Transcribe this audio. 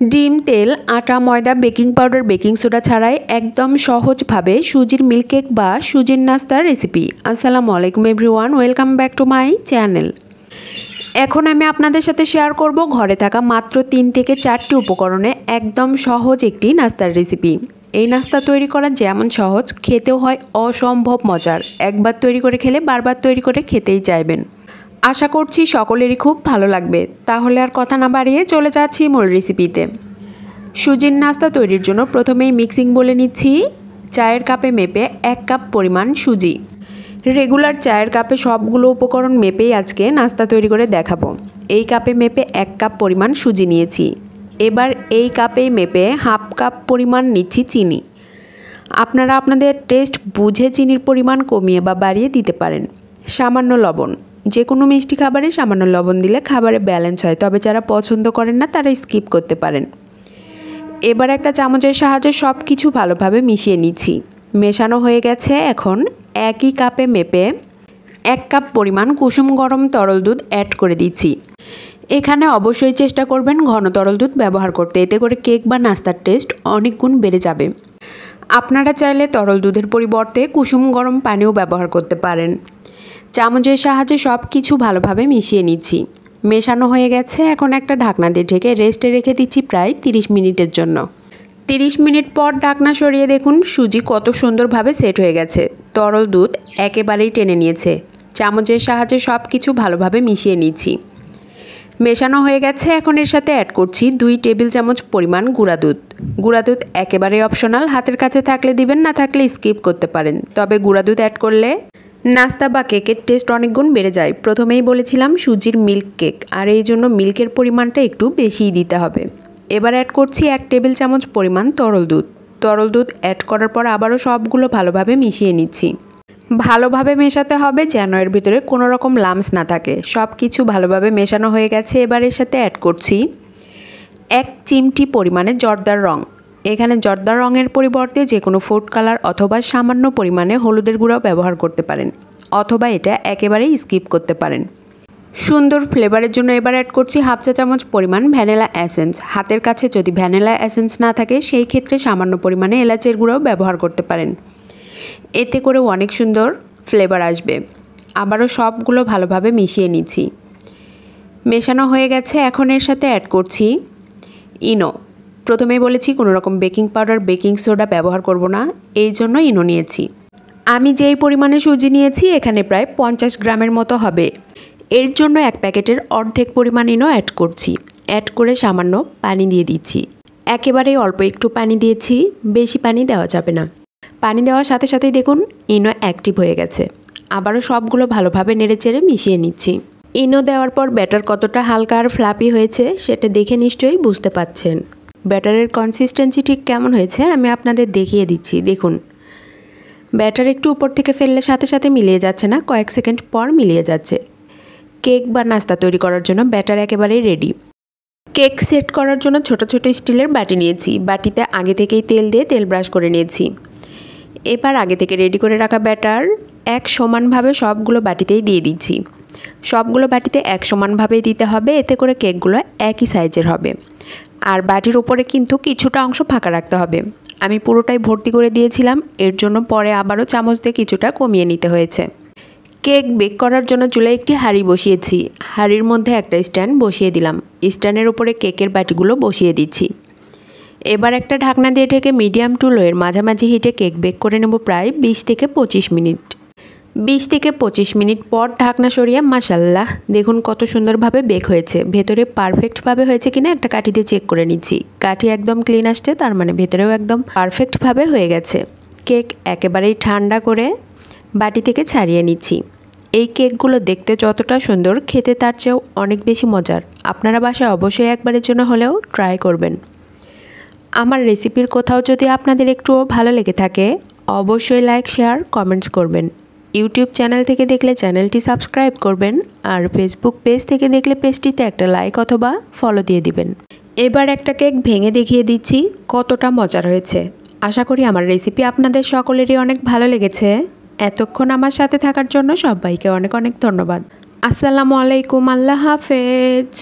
ডিম, তেল, আটা, ময়দা, বেকিং পাউডার, বেকিং সোডা ছাড়াই একদম সহজভাবে সুজির মিল্ক কেক বা সুজির নাস্তার রেসিপি। আসসালামু আলাইকুম everyone, welcome back to my channel. এখন আমি আপনাদের সাথে শেয়ার করব ঘরে থাকা মাত্র 3 থেকে 4টি উপকরণে একদম সহজ একটি নাস্তার রেসিপি। এই নাস্তা তৈরি করা যেমন সহজ, খেতেও হয় অসম্ভব মজার। একবার তৈরি করে খেলে বারবার তৈরি করে খেতেই চাইবেন। আশা করছি সকলেরই খুব ভালো লাগবে। তাহলে আর কথা না বাড়িয়ে চলে যাচ্ছি মূল রেসিপিতে। সুজির নাস্তা তৈরির জন্য প্রথমেই মিক্সিং বলে নিচ্ছি। চায়ের কাপে মেপে 1 কাপ পরিমাণ সুজি। রেগুলার চায়ের কাপে সবগুলো উপকরণ মেপেই আজকে নাস্তা তৈরি করে দেখাবো। এই কাপে মেপে 1 কাপ পরিমাণ সুজি নিয়েছি। এবার এই কাপেই মেপে হাফ কাপ পরিমাণ নিচ্ছি চিনি। আপনারা আপনাদের টেস্ট বুঝে চিনির পরিমাণ কমিয়ে বা বাড়িয়ে দিতে পারেন। সামান্য লবণ, যে কোনো মিষ্টি খাবারে সামান্য লবণ দিলে খাবারে ব্যালেন্স হয়, তবে যারা পছন্দ করেন না তারা স্কিপ করতে পারেন। এবার একটা চামচের সাহায্যে সব কিছু ভালোভাবে মিশিয়ে নিচ্ছি। মেশানো হয়ে গেছে। এখন একই কাপে মেপে 1 কাপ পরিমাণ কুসুম গরম তরল দুধ অ্যাড করে দিচ্ছি। এখানে অবশ্যই চেষ্টা করবেন ঘন তরল দুধ ব্যবহার করতে, এতে করে কেক বা নাস্তার টেস্ট অনেক গুণ বেড়ে যাবে। আপনারা চাইলে তরল দুধের পরিবর্তে কুসুম গরম পানিও ব্যবহার করতে পারেন। চামচের সাহায্যে সব কিছু ভালোভাবে মিশিয়ে নিচ্ছি। মেশানো হয়ে গেছে। এখন একটা ঢাকনা দিয়ে ঢেকে রেস্টে রেখে দিচ্ছি প্রায় 30 মিনিটের জন্য। 30 মিনিট পর ঢাকনা সরিয়ে দেখুন সুজি কত সুন্দরভাবে সেট হয়ে গেছে। তরল দুধ একেবারেই টেনে নিয়েছে। চামচের সাহায্যে সব কিছু ভালোভাবে মিশিয়ে নিচ্ছি। মেশানো হয়ে গেছে। এখন এর সাথে অ্যাড করছি 2 টেবিল চামচ পরিমাণ গুঁড়া দুধ। গুঁড়া দুধ একেবারেই অপশনাল, হাতের কাছে থাকলে দিবেন, না থাকলে স্কিপ করতে পারেন। তবে গুঁড়া দুধ অ্যাড করলে নাস্তা বা কেকের টেস্ট অনেক গুণ বেড়ে যায়। প্রথমেই বলেছিলাম সুজির মিল্ক কেক, আর এই জন্য মিল্কের পরিমাণটা একটু বেশিই দিতে হবে। এবার অ্যাড করছি 1 টেবিল চামচ পরিমাণ তরল দুধ। তরল দুধ অ্যাড করার পর আবারও সবগুলো ভালোভাবে মিশিয়ে নিচ্ছি। ভালোভাবে মেশাতে হবে যেন এর ভিতরে কোনো রকম লাম্পস না থাকে। সব কিছু ভালোভাবে মেশানো হয়ে গেছে। এবার এর সাথে অ্যাড করছি 1 চিমটি পরিমাণে জর্দার রং। এখানে জর্দার রঙের পরিবর্তে যে কোনো ফুড কালার অথবা সামান্য পরিমাণে হলুদের গুঁড়াও ব্যবহার করতে পারেন, অথবা এটা একেবারেই স্কিপ করতে পারেন। সুন্দর ফ্লেভারের জন্য এবার অ্যাড করছি হাফ চা চামচ পরিমাণ ভ্যানিলা এসেন্স। হাতের কাছে যদি ভ্যানিলা এসেন্স না থাকে সেই ক্ষেত্রে সামান্য পরিমাণে এলাচের গুঁড়াও ব্যবহার করতে পারেন, এতে করেও অনেক সুন্দর ফ্লেভার আসবে। আবারও সবগুলো ভালোভাবে মিশিয়ে নিচ্ছি। মেশানো হয়ে গেছে। এখন এর সাথে অ্যাড করছি ইনো। প্রথমেই বলেছি কোনো রকম বেকিং পাউডার, বেকিং সোডা ব্যবহার করব না, এই জন্য ইনো নিয়েছি। আমি যেই পরিমাণে সুজি নিয়েছি এখানে প্রায় 50 গ্রামের মতো হবে। এর জন্য 1 প্যাকেটের অর্ধেক পরিমাণ ইনো অ্যাড করছি। অ্যাড করে সামান্য পানি দিয়ে দিচ্ছি। একেবারেই অল্প একটু পানি দিয়েছি, বেশি পানি দেওয়া যাবে না। পানি দেওয়ার সাথে সাথেই দেখুন ইনো অ্যাক্টিভ হয়ে গেছে। আবারও সবগুলো ভালোভাবে নেড়েচেড়ে মিশিয়ে নিচ্ছি। ইনো দেওয়ার পর ব্যাটার কতটা হালকা আর ফ্লাপি হয়েছে সেটা দেখে নিশ্চয়ই বুঝতে পাচ্ছেন। ব্যাটারের কনসিস্টেন্সি ঠিক কেমন হয়েছে আমি আপনাদের দেখিয়ে দিচ্ছি। দেখুন ব্যাটার একটু উপর থেকে ফেললে সাথে সাথে মিলিয়ে যাচ্ছে না, কয়েক সেকেন্ড পর মিলিয়ে যাচ্ছে। কেক বা নাস্তা তৈরি করার জন্য ব্যাটার একেবারেই রেডি। কেক সেট করার জন্য ছোট ছোট স্টিলের বাটি নিয়েছি। বাটিতে আগে থেকেই তেল দিয়ে তেল ব্রাশ করে নিয়েছি। এবার আগে থেকে রেডি করে রাখা ব্যাটার এক সমানভাবে সবগুলো বাটিতেই দিয়ে দিচ্ছি। সবগুলো বাটিতে এক সমানভাবেই দিতে হবে, এতে করে কেকগুলো একই সাইজের হবে। আর বাটির উপরে কিন্তু কিছুটা অংশ ফাঁকা রাখতে হবে। আমি পুরোটাই ভর্তি করে দিয়েছিলাম, এর জন্য পরে আবারও চামচ দিয়ে কিছুটা কমিয়ে নিতে হয়েছে। কেক বেক করার জন্য চুলায় একটি হাঁড়ি বসিয়েছি। হাঁড়ির মধ্যে একটা স্ট্যান্ড বসিয়ে দিলাম। স্ট্যান্ডের উপরে কেকের বাটিগুলো বসিয়ে দিচ্ছি। এবার একটা ঢাকনা দিয়ে ঢেকে মিডিয়াম টু লোয়ের মাঝামাঝি হিটে কেক বেক করে নেব প্রায় 20 থেকে 25 মিনিট। 20 থেকে 25 মিনিট পর ঢাকনা সরিয়ে মাশাআল্লাহ দেখুন কত সুন্দরভাবে বেক হয়েছে। ভেতরে পারফেক্টভাবে হয়েছে কিনা একটা কাঠি দিয়ে চেক করে নিচ্ছি। কাঠি একদম ক্লিন আসছে, তার মানে ভেতরেও একদম পারফেক্টভাবে হয়ে গেছে। কেক একেবারেই ঠান্ডা করে বাটি থেকে ছাড়িয়ে নিচ্ছি। এই কেকগুলো দেখতে যতটা সুন্দর, খেতে তার চেয়েও অনেক বেশি মজার। আপনারা বাসায় অবশ্যই একবারের জন্য হলেও ট্রাই করবেন। আমার রেসিপির কোথাও যদি আপনাদের একটুও ভালো লেগে থাকে অবশ্যই লাইক, শেয়ার, কমেন্টস করবেন। ইউটিউব চ্যানেল থেকে দেখলে চ্যানেলটি সাবস্ক্রাইব করবেন, আর ফেসবুক পেজ থেকে দেখলে পেজটিতে একটা লাইক অথবা ফলো দিয়ে দিবেন। এবার একটা কেক ভেঙে দেখিয়ে দিচ্ছি কতটা মজার হয়েছে। আশা করি আমার রেসিপি আপনাদের সকলেরই অনেক ভালো লেগেছে। এতক্ষণ আমার সাথে থাকার জন্য সবাইকে অনেক অনেক ধন্যবাদ। আসসালামু আলাইকুম, আল্লাহ হাফেজ।